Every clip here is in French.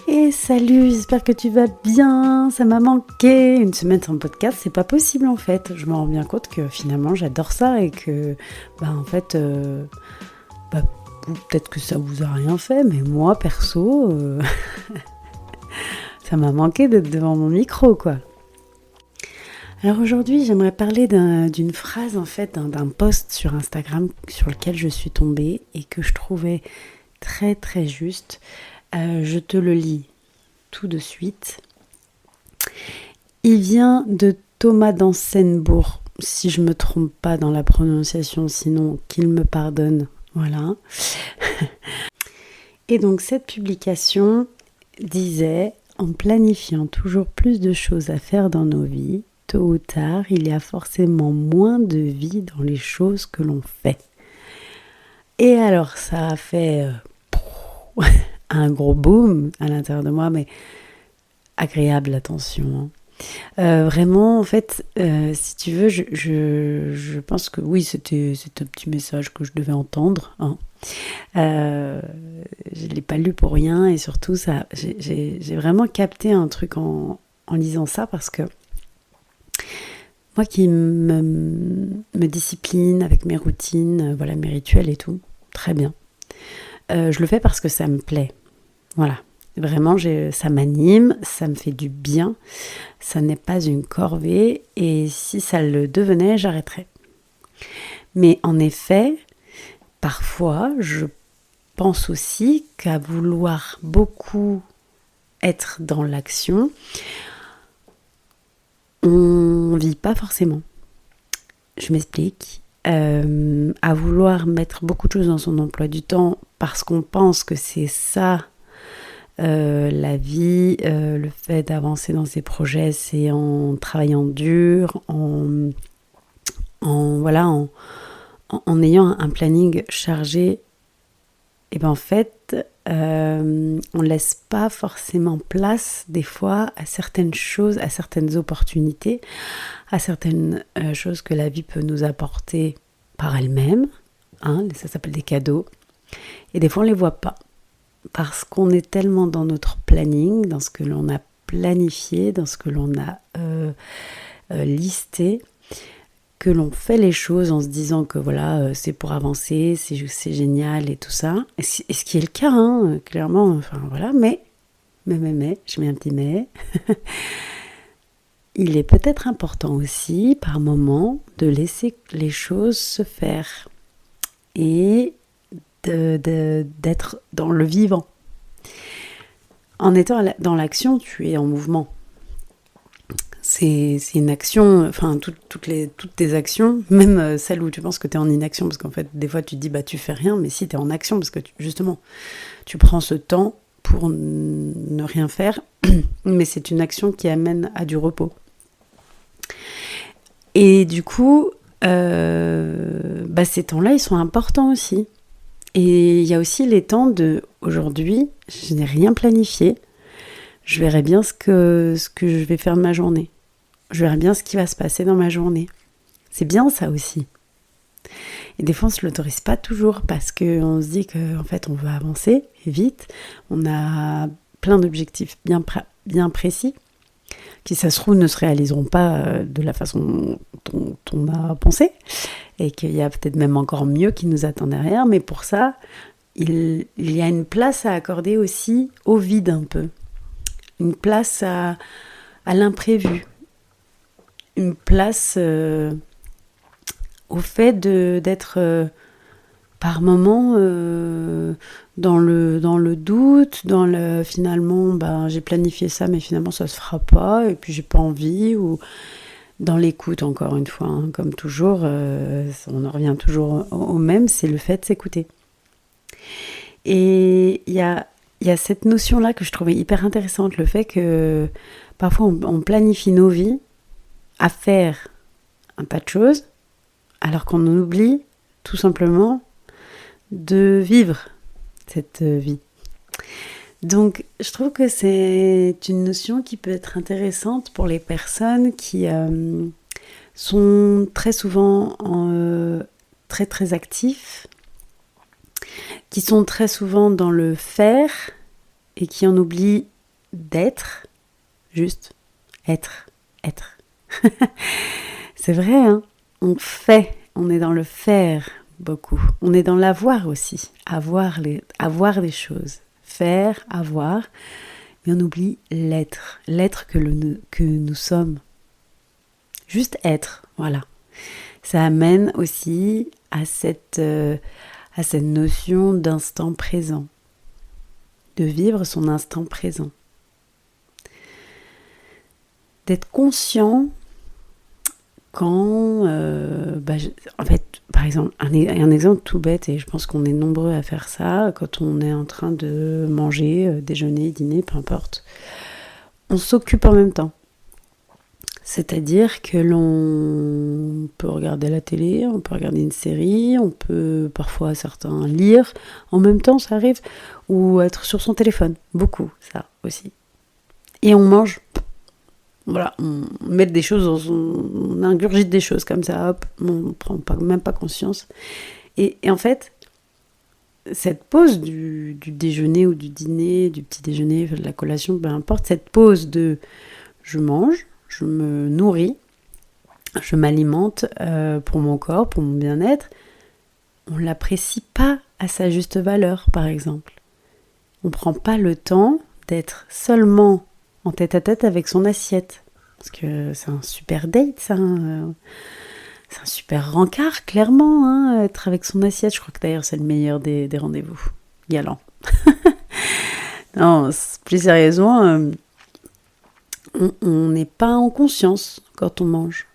Et salut, j'espère que tu vas bien, ça m'a manqué. Une semaine sans podcast, c'est pas possible en fait. Je me rends bien compte que finalement j'adore ça et que, en fait, bah, peut-être que ça vous a rien fait, mais moi perso, ça m'a manqué d'être devant mon micro quoi. Alors aujourd'hui, j'aimerais parler d'une phrase en fait, d'un post sur Instagram sur lequel je suis tombée et que je trouvais très très juste. Je te le lis tout de suite. Il vient de Thomas d'Ancenbourg, si je me trompe pas dans la prononciation, sinon qu'il me pardonne. Voilà. Et donc cette publication disait: en planifiant toujours plus de choses à faire dans nos vies, tôt ou tard, il y a forcément moins de vie dans les choses que l'on fait. Et alors ça a fait un gros boom à l'intérieur de moi, mais agréable, attention. Vraiment, en fait, si tu veux, je pense que oui, c'était un petit message que je devais entendre. Hein. Je ne l'ai pas lu pour rien et surtout, j'ai vraiment capté un truc en lisant ça parce que moi qui me discipline avec mes routines, voilà, mes rituels et tout, très bien. Je le fais parce que ça me plaît. Voilà. Vraiment, ça m'anime, ça me fait du bien, ça n'est pas une corvée et si ça le devenait, j'arrêterais. Mais en effet, parfois, je pense aussi qu'à vouloir beaucoup être dans l'action, on ne vit pas forcément. Je m'explique. À vouloir mettre beaucoup de choses dans son emploi du temps parce qu'on pense que c'est ça. La vie, le fait d'avancer dans ses projets, c'est en travaillant dur, en ayant un planning chargé. Et en fait, on laisse pas forcément place des fois à certaines choses, à certaines opportunités, à certaines choses que la vie peut nous apporter par elle-même. Hein, ça s'appelle des cadeaux. Et des fois, on les voit pas. Parce qu'on est tellement dans notre planning, dans ce que l'on a planifié, dans ce que l'on a listé, que l'on fait les choses en se disant que voilà, c'est pour avancer, c'est génial et tout ça. Et ce qui est le cas, hein, clairement, enfin voilà, mais, je mets un petit mais. Il est peut-être important aussi, par moment, de laisser les choses se faire et d'être dans le vivant. En étant dans l'action, tu es en mouvement. C'est une action, enfin toutes tes actions, même celles où tu penses que tu es en inaction, parce qu'en fait des fois tu te dis tu fais rien, mais si tu es en action, parce que justement tu prends ce temps pour ne rien faire, mais c'est une action qui amène à du repos. Et du coup, ces temps-là, ils sont importants aussi. Et il y a aussi les temps de aujourd'hui, je n'ai rien planifié. Je verrai bien ce que je vais faire de ma journée. Je verrai bien ce qui va se passer dans ma journée. C'est bien ça aussi. Et des fois, on ne se l'autorise pas toujours parce qu'on se dit qu'en fait, on veut avancer vite. On a plein d'objectifs bien précis qui, ça se trouve, ne se réaliseront pas de la façon dont on a pensé. Et qu'il y a peut-être même encore mieux qui nous attend derrière. Mais pour ça, il y a une place à accorder aussi au vide un peu. Une place à l'imprévu. Une place au fait d'être par moments dans le doute, dans le finalement, j'ai planifié ça, mais finalement ça se fera pas, et puis j'ai pas envie, ou dans l'écoute, encore une fois, hein, comme toujours, on en revient toujours au même, c'est le fait de s'écouter. Et il y a cette notion-là que je trouvais hyper intéressante, le fait que parfois on planifie nos vies à faire un tas de choses, alors qu'on oublie tout simplement de vivre cette vie. Donc, je trouve que c'est une notion qui peut être intéressante pour les personnes qui sont très souvent très très actifs, qui sont très souvent dans le faire et qui en oublie d'être, juste être. C'est vrai, hein, on fait, on est dans le faire beaucoup. On est dans l'avoir aussi, avoir des choses. Faire, avoir, mais on oublie l'être que nous sommes. Juste être, voilà. Ça amène aussi à cette notion d'instant présent, de vivre son instant présent. D'être conscient quand, en fait, par exemple, un exemple tout bête, et je pense qu'on est nombreux à faire ça, quand on est en train de manger, déjeuner, dîner, peu importe, on s'occupe en même temps. C'est-à-dire que l'on peut regarder la télé, on peut regarder une série, on peut parfois certains lire, en même temps ça arrive, ou être sur son téléphone, beaucoup ça aussi. Et on mange, voilà, on met des choses, on ingurgite des choses comme ça, hop, on prend même pas conscience. Et en fait, cette pause du déjeuner ou du dîner, du petit déjeuner, de la collation, peu importe, cette pause de je mange, je me nourris, je m'alimente pour mon corps, pour mon bien-être, on ne l'apprécie pas à sa juste valeur, par exemple. On ne prend pas le temps d'être seulement en tête-à-tête avec son assiette. Parce que c'est un super date, ça. C'est un super rencard, clairement, hein, être avec son assiette. Je crois que d'ailleurs, c'est le meilleur des rendez-vous galants. Non, plus sérieusement, on n'est pas en conscience quand on mange.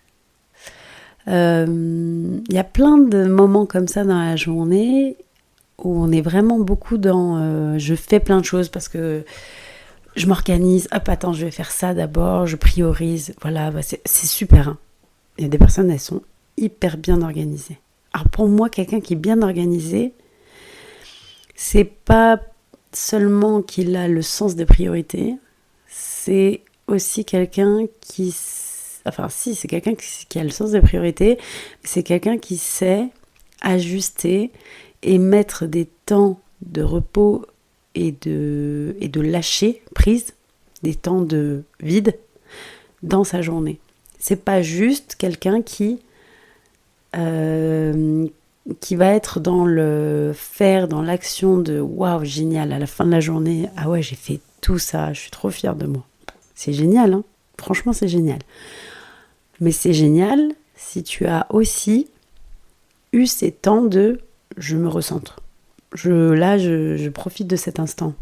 Y a plein de moments comme ça dans la journée où on est vraiment beaucoup dans je fais plein de choses parce que je m'organise, hop attends je vais faire ça d'abord, je priorise, voilà, c'est super. Hein. Il y a des personnes, elles sont hyper bien organisées. Alors pour moi, quelqu'un qui est bien organisé, c'est pas seulement qu'il a le sens des priorités, c'est aussi quelqu'un qui... Enfin si, c'est quelqu'un qui a le sens des priorités, c'est quelqu'un qui sait ajuster et mettre des temps de repos et de lâcher prise, des temps de vide dans sa journée. C'est pas juste quelqu'un qui va être dans le faire, dans l'action de waouh, génial, à la fin de la journée, ah ouais, j'ai fait tout ça, je suis trop fière de moi. C'est génial, hein. Franchement, c'est génial. Mais c'est génial si tu as aussi eu ces temps de je me recentre. Je profite de cet instant.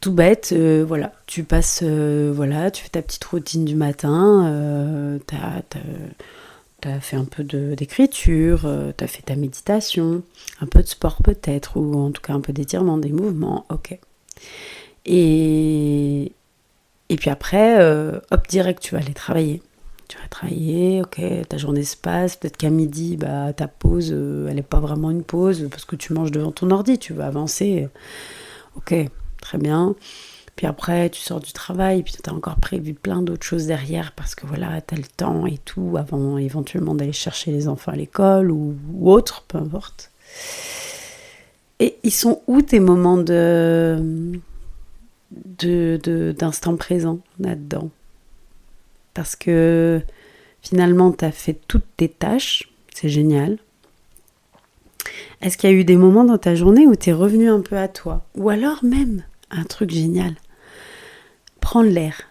Tout bête, voilà, tu passes, tu fais ta petite routine du matin, t'as fait un peu d'écriture, t'as fait ta méditation, un peu de sport peut-être, ou en tout cas un peu d'étirement, des mouvements, ok. Et puis après, hop, direct, tu vas aller travailler. Tu vas travailler, ok, ta journée se passe, peut-être qu'à midi, ta pause, elle n'est pas vraiment une pause, parce que tu manges devant ton ordi, tu vas avancer, ok, très bien. Puis après, tu sors du travail, puis tu as encore prévu plein d'autres choses derrière, parce que voilà, tu as le temps et tout, avant éventuellement d'aller chercher les enfants à l'école, ou autre, peu importe. Et ils sont où tes moments d'instant présent là-dedans? Parce que finalement, tu as fait toutes tes tâches, c'est génial. Est-ce qu'il y a eu des moments dans ta journée où tu es revenu un peu à toi? Ou alors même, un truc génial, prendre l'air.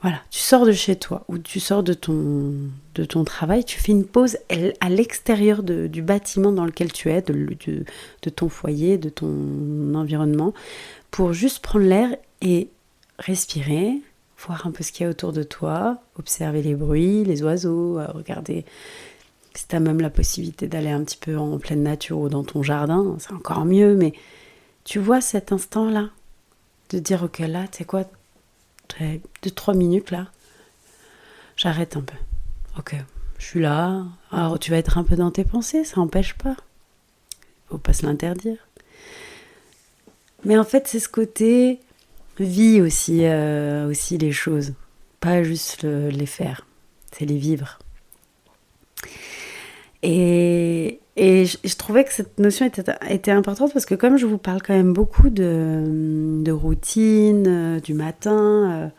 Voilà, tu sors de chez toi ou tu sors de ton travail, tu fais une pause à l'extérieur du bâtiment dans lequel tu es, de ton foyer, de ton environnement, pour juste prendre l'air et respirer, voir un peu ce qu'il y a autour de toi, observer les bruits, les oiseaux, regarder si tu as même la possibilité d'aller un petit peu en pleine nature ou dans ton jardin, c'est encore mieux, mais tu vois cet instant-là, de dire ok là, tu sais quoi, 2-3 minutes là, j'arrête un peu. Ok, je suis là, alors tu vas être un peu dans tes pensées, ça n'empêche pas, faut pas se l'interdire. Mais en fait, c'est ce côté vie aussi les choses. Pas juste les faire, c'est les vivre. Et Et je trouvais que cette notion était importante parce que comme je vous parle quand même beaucoup de routine, du matin,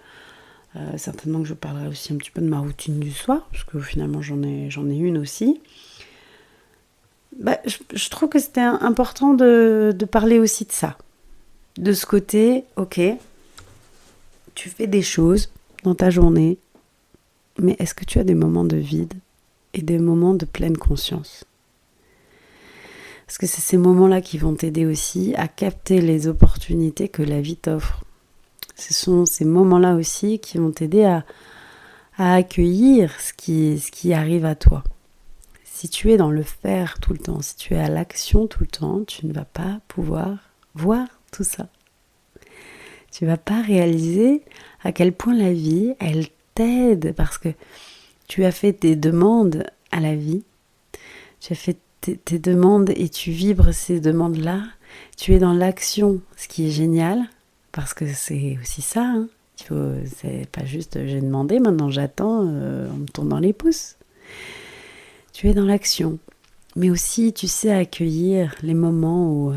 certainement que je parlerai aussi un petit peu de ma routine du soir, parce que finalement j'en ai une aussi. Je trouve que c'était important de parler aussi de ça. De ce côté, ok, tu fais des choses dans ta journée, mais est-ce que tu as des moments de vide et des moments de pleine conscience ? Parce que c'est ces moments-là qui vont t'aider aussi à capter les opportunités que la vie t'offre. Ce sont ces moments-là aussi qui vont t'aider à accueillir ce qui arrive à toi. Si tu es dans le faire tout le temps, si tu es à l'action tout le temps, tu ne vas pas pouvoir voir tout ça. Tu ne vas pas réaliser à quel point la vie, elle t'aide parce que tu as fait des demandes à la vie. Tu as fait tes demandes et tu vibres ces demandes-là. Tu es dans l'action, ce qui est génial parce que c'est aussi ça. Hein. C'est pas juste j'ai demandé, maintenant j'attends, on me tourne dans les pouces. Tu es dans l'action, mais aussi tu sais accueillir les moments où,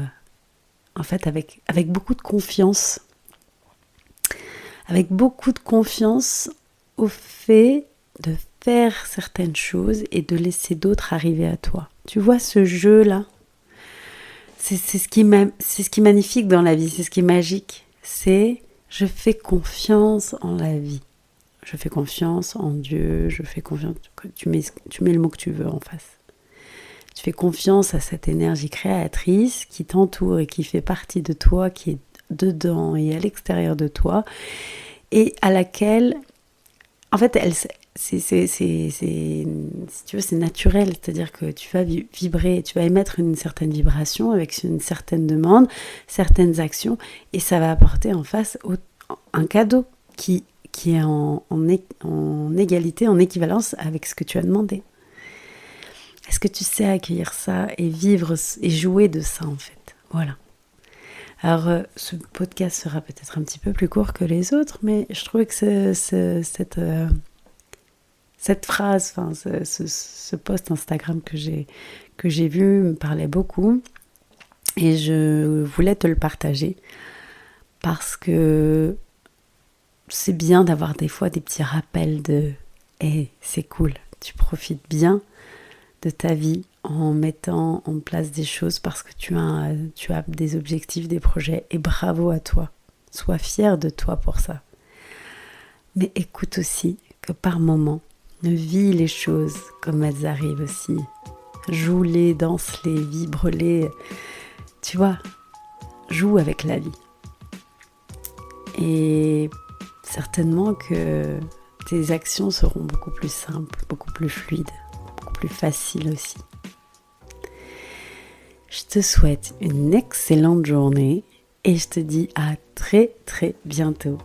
en fait, avec beaucoup de confiance, au fait de faire certaines choses et de laisser d'autres arriver à toi. Tu vois ce jeu-là ? C'est ce qui est magnifique dans la vie, c'est ce qui est magique. C'est je fais confiance en la vie. Je fais confiance en Dieu, je fais confiance, tu mets le mot que tu veux en face. Tu fais confiance à cette énergie créatrice qui t'entoure et qui fait partie de toi, qui est dedans et à l'extérieur de toi, et à laquelle, en fait, si tu veux, c'est naturel, c'est-à-dire que tu vas vibrer, tu vas émettre une certaine vibration avec une certaine demande, certaines actions, et ça va apporter en face un cadeau qui est en égalité, en équivalence avec ce que tu as demandé. Est-ce que tu sais accueillir ça et vivre et jouer de ça en fait ? Voilà. Alors ce podcast sera peut-être un petit peu plus court que les autres, mais je trouvais que cette phrase, ce post Instagram que j'ai vu me parlait beaucoup et je voulais te le partager parce que c'est bien d'avoir des fois des petits rappels de « hey, c'est cool, tu profites bien de ta vie en mettant en place des choses parce que tu as des objectifs, des projets et bravo à toi. Sois fier de toi pour ça. Mais écoute aussi que par moments, vis les choses comme elles arrivent aussi. Joue-les, danse-les, vibre-les. Tu vois, joue avec la vie. Et certainement que tes actions seront beaucoup plus simples, beaucoup plus fluides, beaucoup plus faciles aussi. Je te souhaite une excellente journée et je te dis à très très bientôt.